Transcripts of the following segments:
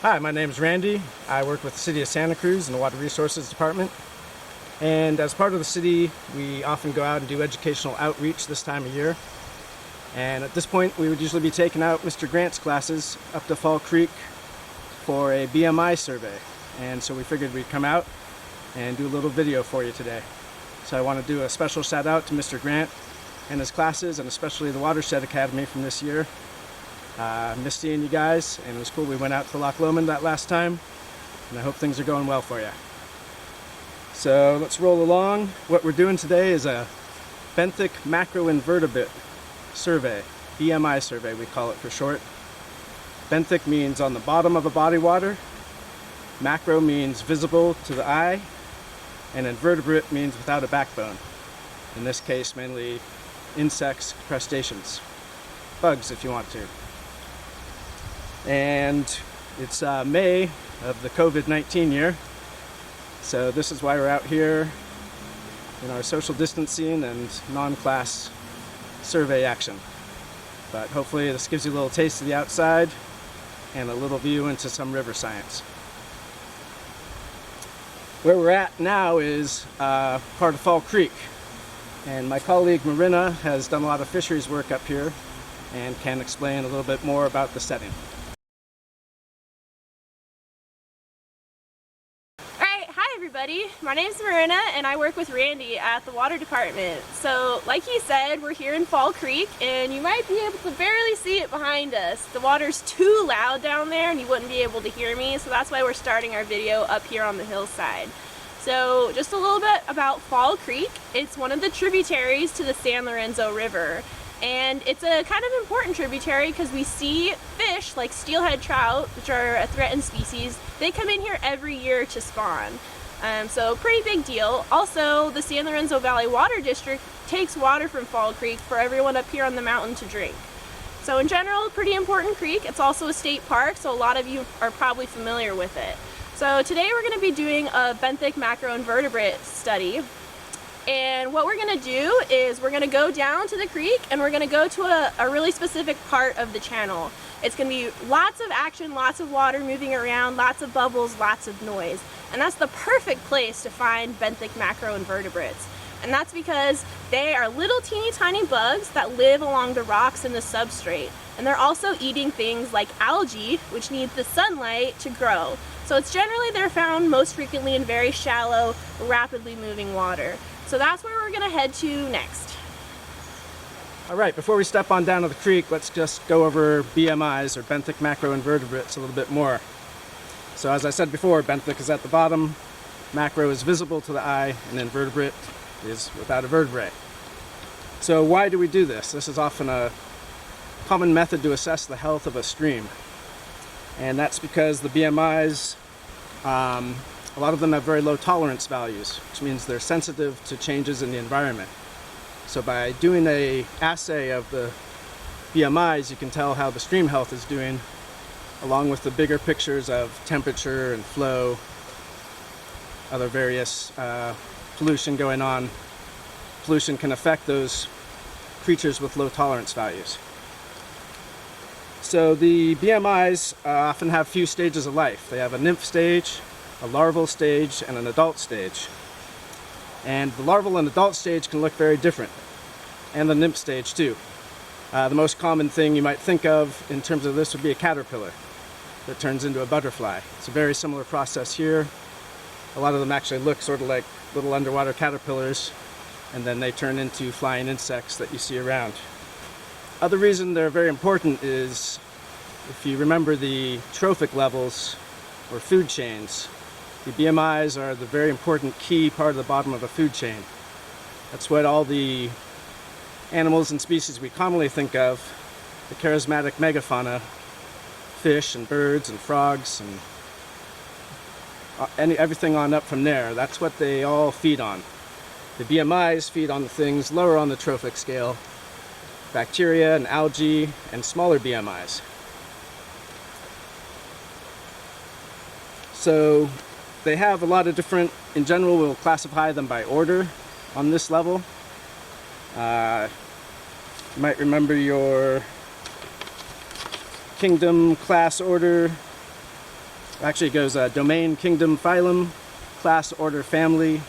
Hi, my name is Randy. I work with the City of Santa Cruz in the Water Resources Department. And as part of the city, we often go out and do educational outreach this time of year. And at this point, we would usually be taking out Mr. Grant's classes up to Fall Creek for a BMI survey. And so we figured we'd come out and do a little video for you today. So I want to do a special shout out to Mr. Grant and his classes, and especially the Watershed Academy from this year. Missed seeing you guys, and it was cool we went out to Loch Lomond that last time, and I hope things are going well for you. So let's roll along. What we're doing today is a Benthic macroinvertebrate survey, BMI survey we call it for short. Benthic means on the bottom of a body water, macro means visible to the eye, and invertebrate means without a backbone. In this case, mainly insects, crustaceans, bugs if you want to. And it's May of the COVID-19 year, so this is why we're out here in our social distancing and non-class survey action. But hopefully this gives you a little taste of the outside and a little view into some river science. Where we're at now is part of Fall Creek, and my colleague Marina has done a lot of fisheries work up here and can explain a little bit more about the setting. Everybody, my name is Marina and I work with Randy at the water department. So like he said, we're here in Fall Creek and you might be able to barely see it behind us. The water's too loud down there and you wouldn't be able to hear me, so that's why we're starting our video up here on the hillside. So just a little bit about Fall Creek. It's one of the tributaries to the San Lorenzo River, and it's a kind of important tributary because we see fish like steelhead trout, which are a threatened species. They come in here every year to spawn. So pretty big deal. Also, the San Lorenzo Valley Water District takes water from Fall Creek for everyone up here on the mountain to drink. So in general, pretty important creek. It's also a state park, so a lot of you are probably familiar with it. So today we're going to be doing a benthic macroinvertebrate study. And what we're going to do is we're going to go down to the creek and we're going to go to a really specific part of the channel. It's going to be lots of action, lots of water moving around, lots of bubbles, lots of noise. And that's the perfect place to find benthic macroinvertebrates. And that's because they are little teeny tiny bugs that live along the rocks in the substrate. And they're also eating things like algae, which need the sunlight to grow. So it's generally they're found most frequently in very shallow, rapidly moving water. So that's where we're going to head to next. Alright, before we step on down to the creek, let's just go over BMIs, or benthic macroinvertebrates, a little bit more. So as I said before, benthic is at the bottom, macro is visible to the eye, and invertebrate is without a vertebrae. So why do we do this? This is often a common method to assess the health of a stream. And that's because the BMIs, a lot of them have very low tolerance values, which means they're sensitive to changes in the environment. So by doing an assay of the BMIs, you can tell how the stream health is doing, along with the bigger pictures of temperature and flow, other various pollution going on. Pollution can affect those creatures with low tolerance values. So the BMIs often have few stages of life. They have a nymph stage, a larval stage, and an adult stage. And the larval and adult stage can look very different, and the nymph stage too. The most common thing you might think of in terms of this would be a caterpillar that turns into a butterfly. It's a very similar process here. A lot of them actually look sort of like little underwater caterpillars, and then they turn into flying insects that you see around. Other reason they're very important is if you remember the trophic levels or food chains. The BMIs are the very important key part of the bottom of a food chain. That's what all the animals and species we commonly think of, the charismatic megafauna, fish and birds and frogs and everything on up from there, that's what they all feed on. The BMIs feed on the things lower on the trophic scale, bacteria and algae and smaller BMIs. So they have a lot of different, in general we'll classify them by order on this level. You might remember your kingdom class order Actually, it goes domain, kingdom, phylum, class, order, family,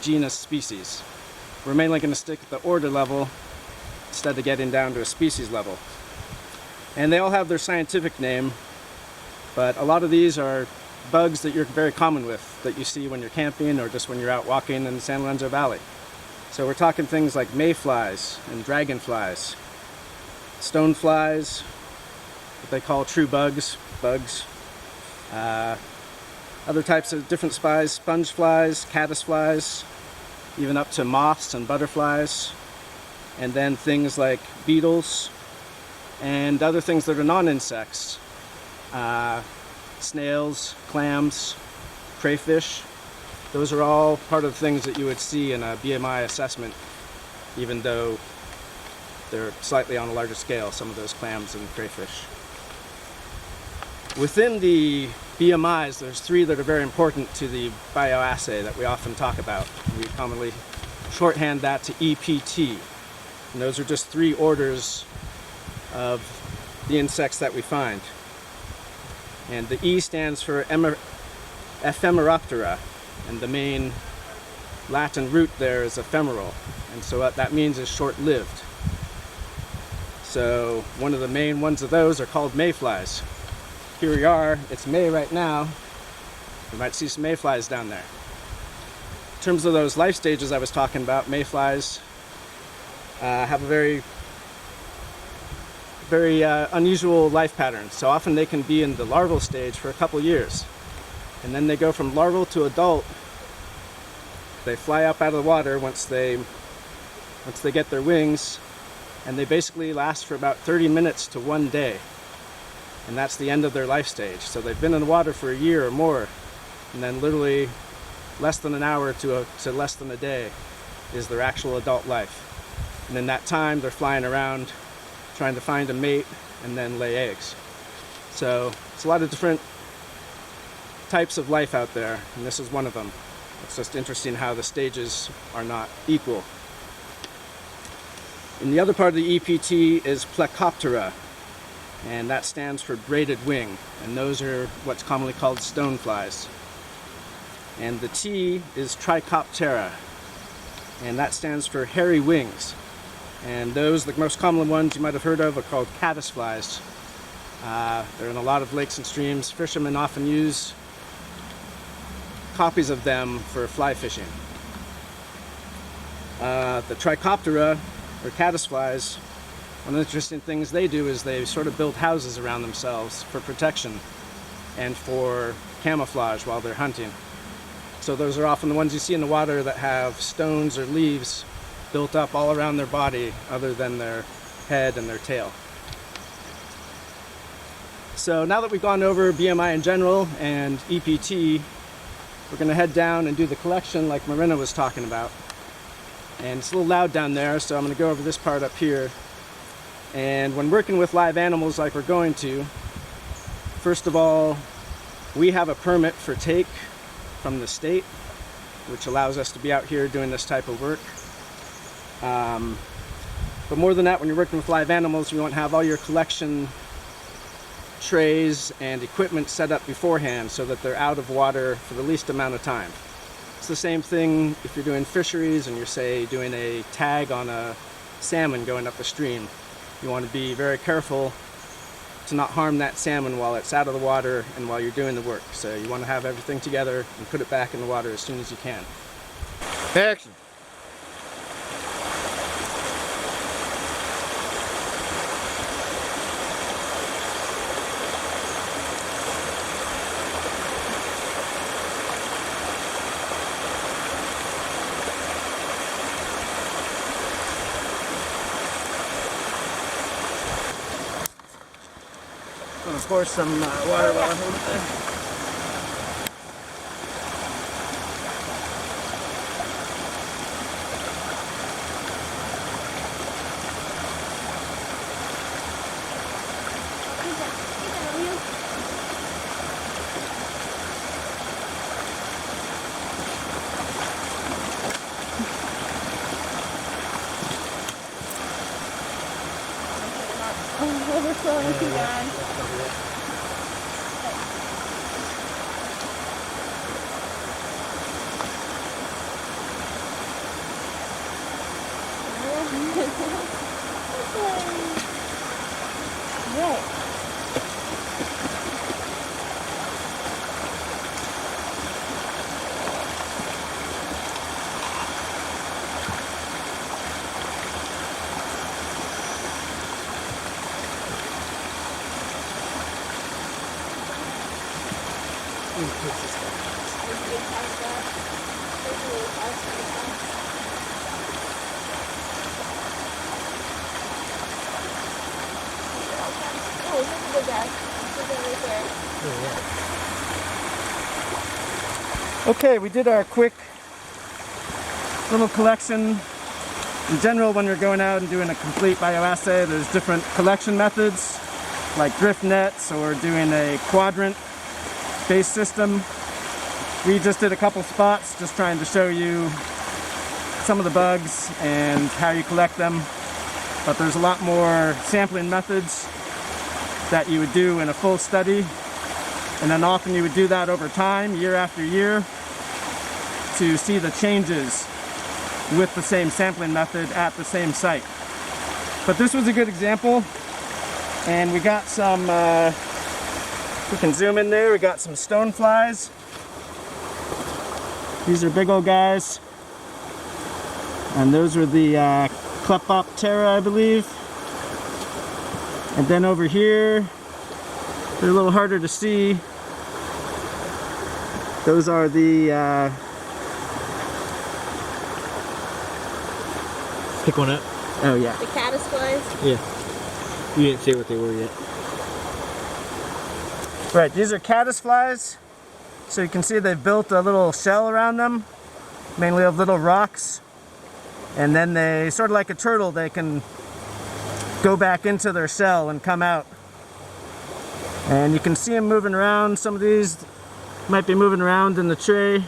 genus, species. We're mainly going to stick at the order level instead of getting down to a species level. And they all have their scientific name, but a lot of these are bugs that you're very common with, that you see when you're camping or just when you're out walking in the San Lorenzo Valley. So we're talking things like mayflies and dragonflies, stoneflies, what they call true bugs, other types of different flies, sponge flies, caddisflies, even up to moths and butterflies, and then things like beetles and other things that are non-insects, snails, clams, crayfish. Those are all part of the things that you would see in a BMI assessment, even though they're slightly on a larger scale, some of those clams and crayfish. Within the BMIs, there's three that are very important to the bioassay that we often talk about. We commonly shorthand that to EPT. And those are just three orders of the insects that we find. And the E stands for Ephemeroptera, and the main Latin root there is ephemeral, and so what that means is short-lived. So one of the main ones of those are called mayflies. Here we are, it's May right now. You might see some mayflies down there. In terms of those life stages I was talking about, mayflies have a very unusual life pattern. So often they can be in the larval stage for a couple years. And then they go from larval to adult. They fly up out of the water once they get their wings, and they basically last for about 30 minutes to 1 day. And that's the end of their life stage. So they've been in the water for a year or more, and then literally less than an hour to less than a day is their actual adult life. And in that time, they're flying around trying to find a mate and then lay eggs. So it's a lot of different types of life out there, and this is one of them. It's just interesting how the stages are not equal. And the other part of the EPT is Plecoptera, and that stands for braided wing, and those are what's commonly called stoneflies. And the T is Trichoptera, and that stands for hairy wings. And those, the most common ones you might have heard of, are called caddisflies. They're in a lot of lakes and streams. Fishermen often use copies of them for fly fishing. The Trichoptera, or caddisflies, one of the interesting things they do is they sort of build houses around themselves for protection and for camouflage while they're hunting. So those are often the ones you see in the water that have stones or leaves built up all around their body other than their head and their tail. So now that we've gone over BMI in general and EPT, we're going to head down and do the collection like Marina was talking about. And it's a little loud down there, so I'm going to go over this part up here. And when working with live animals like we're going to, first of all, we have a permit for take from the state, which allows us to be out here doing this type of work. But more than that, when you're working with live animals, you want to have all your collection trays and equipment set up beforehand so that they're out of water for the least amount of time. It's the same thing if you're doing fisheries and you're, say, doing a tag on a salmon going up the stream. You want to be very careful to not harm that salmon while it's out of the water and while you're doing the work. So you want to have everything together and put it back in the water as soon as you can. Action. Gonna pour some water while I hold it there. Overflowing too bad. Right. Oh, here's a big guy. Here's one right there. Okay, we did our quick little collection. In general, when you're going out and doing a complete bioassay, there's different collection methods, like drift nets or doing a quadrant-based system. We just did a couple spots, just trying to show you some of the bugs and how you collect them. But there's a lot more sampling methods that you would do in a full study. And then often you would do that over time, year after year, to see the changes with the same sampling method at the same site. But this was a good example, and we got some, we can zoom in there, we got some stoneflies. These are big old guys, and those are the Klepoptera, I believe. And then over here, they're a little harder to see. Those are the Pick one up. oh yeah. The caddisflies. Yeah. You didn't say what they were yet. Right, these are caddisflies. So you can see they've built a little shell around them, mainly of little rocks. And then they, sort of like a turtle, they can go back into their shell and come out. And you can see them moving around. Some of these might be moving around in the tray.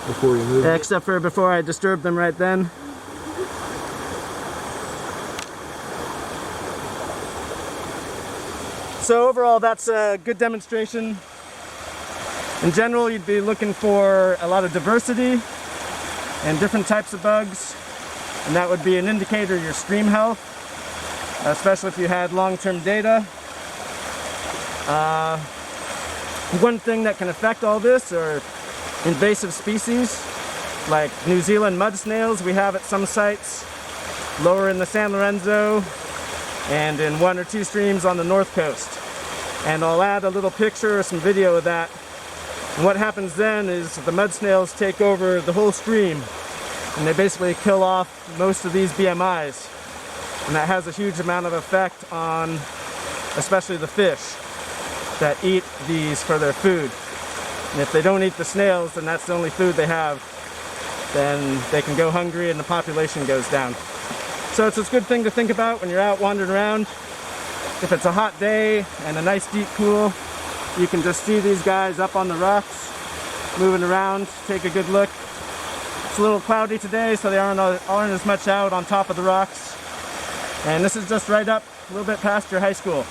Before you move. Except for before I disturbed them right then. So overall, that's a good demonstration. In general, you'd be looking for a lot of diversity and different types of bugs, and that would be an indicator of your stream health, especially if you had long-term data. One thing that can affect all this are invasive species, like New Zealand mud snails we have at some sites, lower in the San Lorenzo, and in 1 or 2 streams on the north coast. And I'll add a little picture or some video of that. And what happens then is the mud snails take over the whole stream, and they basically kill off most of these BMIs. And that has a huge amount of effect on especially the fish that eat these for their food. And if they don't eat the snails, then that's the only food they have, then they can go hungry and the population goes down. So it's a good thing to think about when you're out wandering around. If it's a hot day and a nice deep pool, you can just see these guys up on the rocks, moving around, take a good look. It's a little cloudy today, so they aren't as much out on top of the rocks. And this is just right up a little bit past your high school.